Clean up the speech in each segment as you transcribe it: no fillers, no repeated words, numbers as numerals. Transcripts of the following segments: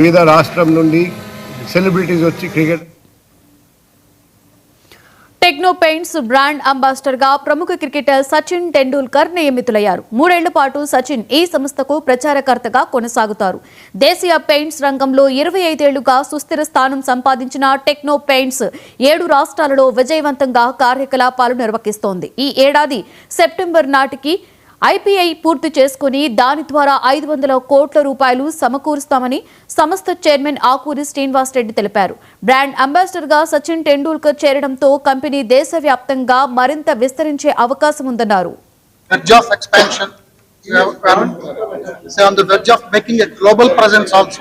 వివిధ రాష్ట్రం నుండి సెలబ్రిటీస్ వచ్చి cricket techno paints brand ambassador గా ప్రముఖ క్రికెటర్ సచిన్ టెండూల్కర్ నియమితులయ్యారు. 3 ఏళ్ల పాటు సచిన్ ఈ సంస్థకు ప్రచారకర్తగా కొనసాగుతారు. దేశీయ పెయింట్స్ రంగంలో 25 ఏళ్లుగా సుస్థిర స్థానం సంపాదించిన టెక్నో పెయింట్స్ 7 రాష్ట్రాలలో విజయవంతంగా కార్యకలాపాలు నిర్వహిస్తోంది. ఈ ఏడాది సెప్టెంబర్ నాటికి ఐపీఐ పూర్తి చేసుకుని దాని ద్వారా 500 కోట్ల రూపాయలు సమకూరుస్తామని సంస్థ చైర్మన్ ఆకూరి శ్రీనివాస్ రెడ్డి తెలిపారు. బ్రాండ్ అంబాసిడర్ గా సచిన్ టెండూల్కర్ చేరడంతో కంపెనీ దేశవ్యాప్తంగా మరింత విస్తరించే అవకాశం ఉందన్నారు. On the verge of making a global presence also.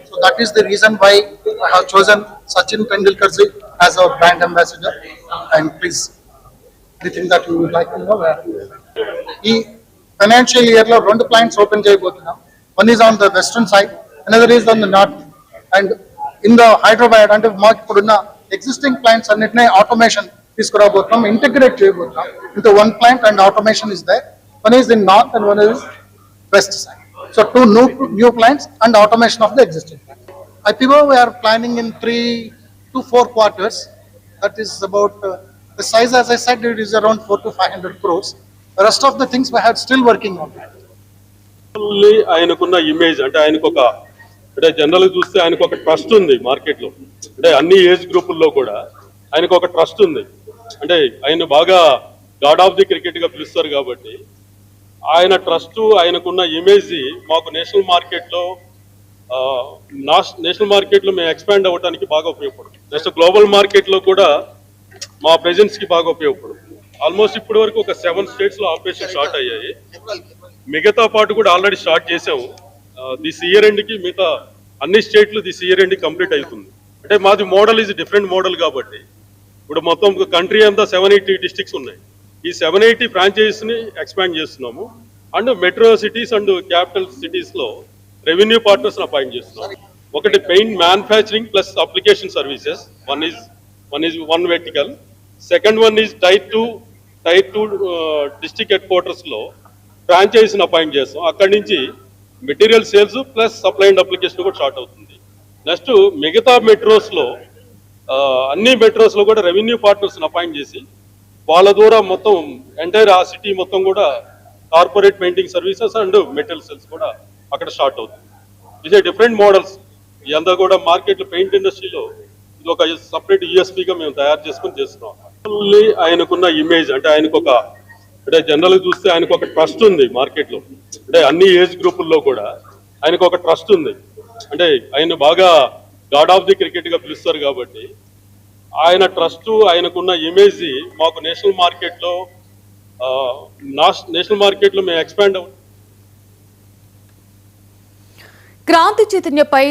So that is the reason why I have chosen Sachin Tendulkar as our brand ambassador. And please, anything that you would like to know. He financial year lo 2 plants open cheyabothunam. One is on the western side, another is on the north. And in the Hyderabad and maaku ippuduన్న existing plants annitne automation తీసుకురాబోతున్నాం, integrate cheyabothunam into one plant, and automation is there. One is in north and one is west side. So 2 new plants and automation of the existing plant. IPO we are planning in 3 to 4 quarters. That is about the size, as I said, it is around 400 to 500 crores. The rest of the things we are still working on that. ఆయనకున్న image అంటే ఆయనకు ఒక అంటే general చూస్తే ఆయనకు ఒక trust ఉంది market లో. అంటే అన్ని ఏజ్ గ్రూపుల్లో కూడా ఆయనకు ఒక ట్రస్ట్ ఉంది. అంటే ఆయన బాగా గాడ్ ఆఫ్ ది క్రికెట్ గా పిలుస్తారు కాబట్టి ఆయన ట్రస్ట్, ఆయనకున్న ఇమేజ్ మాకు నేషనల్ మార్కెట్ లో మేము ఎక్స్పాండ్ అవ్వడానికి బాగా ఉపయోగపడుతుంది. నెక్స్ట్ గ్లోబల్ మార్కెట్ లో కూడా మా ప్రెజెన్స్ కి బాగా ఉపయోగపడుతుంది. ఆల్మోస్ట్ ఇప్పటి వరకు ఒక 7 స్టేట్స్ లో ఆపరేషన్ స్టార్ట్ అయ్యాయి. మిగతా పాటు కూడా ఆల్రెడీ స్టార్ట్ చేసాము. దిస్ ఇయర్ ఎండ్ కి మిగతా అన్ని స్టేట్లు దిస్ ఇయర్ ఎండ్ కంప్లీట్ అవుతుంది. అంటే మాది మోడల్ ఈజ్ డిఫరెంట్ మోడల్ కాబట్టి ఇప్పుడు మొత్తం కంట్రీ అంతా 780 డిస్ట్రిక్ట్స్ ఉన్నాయి. ఈ 780 ఫ్రాంచైజీస్ ని ఎక్స్పాండ్ చేస్తున్నాము. And metro cities and capital cities లో రెవెన్యూ పార్ట్నర్స్ అపాయింట్ చేస్తున్నాము. ఒకటి paint manufacturing plus application services, one vertical. Second one is tier 2 district headquarters లో ఫ్రాంచైజీని అపాయింట్ చేస్తాం. అక్కడి నుంచి material sales plus supply and application కూడా స్టార్ట్ అవుతుంది. నెక్స్ట్ మిగతా మెట్రోస్ లో అన్ని మెట్రోస్ లో కూడా రెవెన్యూ పార్ట్నర్స్ అపాయింట్ చేసి వాళ్ళ ద్వారా మొత్తం ఎంటైర్ ఆ సిటీ మొత్తం కూడా corporate painting services and material sales కూడా అక్కడ స్టార్ట్ అవుతుంది. ఇదే డిఫరెంట్ మోడల్స్ ఇదంతా కూడా మార్కెట్ పెయింట్ ఇండస్ట్రీలో ఇది ఒక సపరేట్ యూఎస్పీగా మేము తయారు చేసుకుని చేస్తున్నాం. ఆయనకున్న ఇమేజ్ అంటే ఆయనకు ఒక అంటే జనరల్ చూస్తే ఆయనకు ఒక ట్రస్ట్ ఉంది మార్కెట్ లో. అంటే అన్ని ఏజ్ గ్రూపుల్లో కూడా ఆయనకు ఒక ట్రస్ట్ ఉంది. అంటే ఆయన బాగా గాడ్ ఆఫ్ ది క్రికెట్ గా పిలుస్తారు కాబట్టి ఆయన ట్రస్ట్, ఆయనకున్న ఇమేజ్ మాకు నేషనల్ మార్కెట్ లో మేము ఎక్స్పాండ్ క్రాంతి చైతన్యపై